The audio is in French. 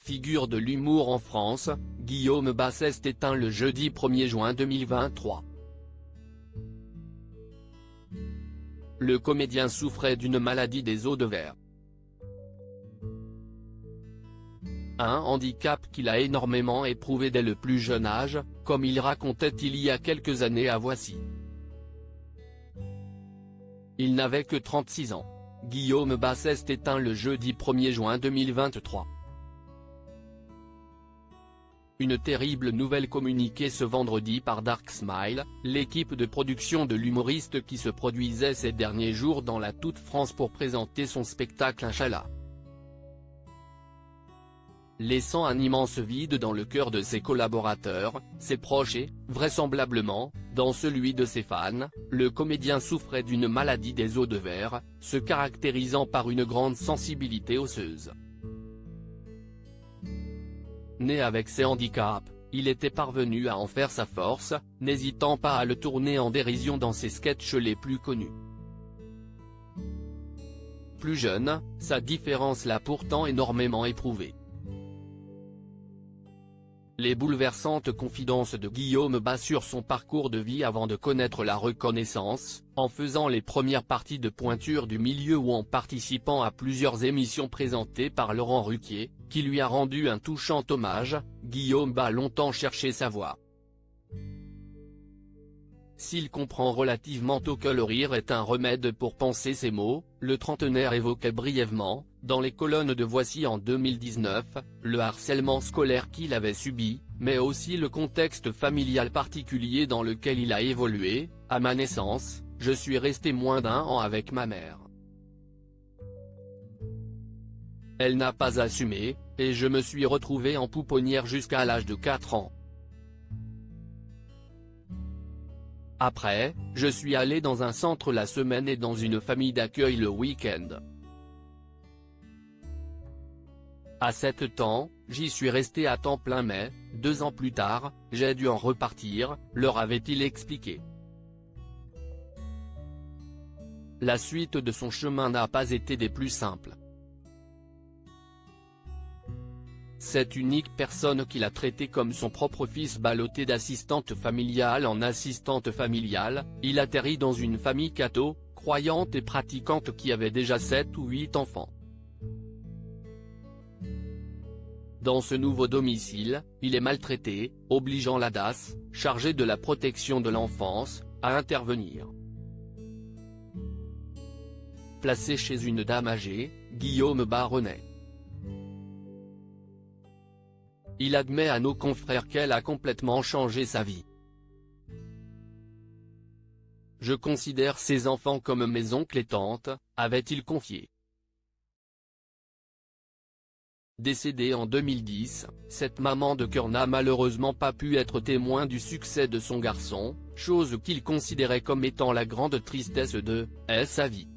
figure de l'humour en France, Guillaume Basseste éteint le jeudi 1er juin 2023. Le comédien souffrait d'une maladie des os de verre. Un handicap qu'il a énormément éprouvé dès le plus jeune âge, comme il racontait il y a quelques années à Voici. Il n'avait que 36 ans. Guillaume Basseste éteint le jeudi 1er juin 2023. Une terrible nouvelle communiquée ce vendredi par Dark Smile, l'équipe de production de l'humoriste qui se produisait ces derniers jours dans la toute France pour présenter son spectacle Inch'Allah. Laissant un immense vide dans le cœur de ses collaborateurs, ses proches et, vraisemblablement, dans celui de ses fans, le comédien souffrait d'une maladie des os de verre, se caractérisant par une grande sensibilité osseuse. Né avec ses handicaps, il était parvenu à en faire sa force, n'hésitant pas à le tourner en dérision dans ses sketchs les plus connus. Plus jeune, sa différence l'a pourtant énormément éprouvé. Les bouleversantes confidences de Guillaume Basseste sur son parcours de vie avant de connaître la reconnaissance, en faisant les premières parties de pointure du milieu ou en participant à plusieurs émissions présentées par Laurent Ruquier, qui lui a rendu un touchant hommage, Guillaume Basseste a longtemps cherché sa voie. S'il comprend relativement tôt que le rire est un remède pour panser ses maux, le trentenaire évoquait brièvement, dans les colonnes de Voici en 2019, le harcèlement scolaire qu'il avait subi, mais aussi le contexte familial particulier dans lequel il a évolué. À ma naissance, je suis resté moins d'1 an avec ma mère. Elle n'a pas assumé, et je me suis retrouvé en pouponnière jusqu'à l'âge de 4 ans. Après, je suis allé dans un centre la semaine et dans une famille d'accueil le week-end. À 7 ans, j'y suis resté à temps plein mais, 2 ans plus tard, j'ai dû en repartir, leur avait-il expliqué. La suite de son chemin n'a pas été des plus simples. Cette unique personne qu'il a traité comme son propre fils ballotté d'assistante familiale en assistante familiale, il atterrit dans une famille catho, croyante et pratiquante qui avait déjà 7 ou 8 enfants. Dans ce nouveau domicile, il est maltraité, obligeant la DAS, chargée de la protection de l'enfance, à intervenir. Placé chez une dame âgée, Guillaume Basseste renaît. Il admet à nos confrères qu'elle a complètement changé sa vie. Je considère ces enfants comme mes oncles et tantes, avait-il confié. Décédée en 2010, cette maman de cœur n'a malheureusement pas pu être témoin du succès de son garçon, chose qu'il considérait comme étant la grande tristesse de sa vie.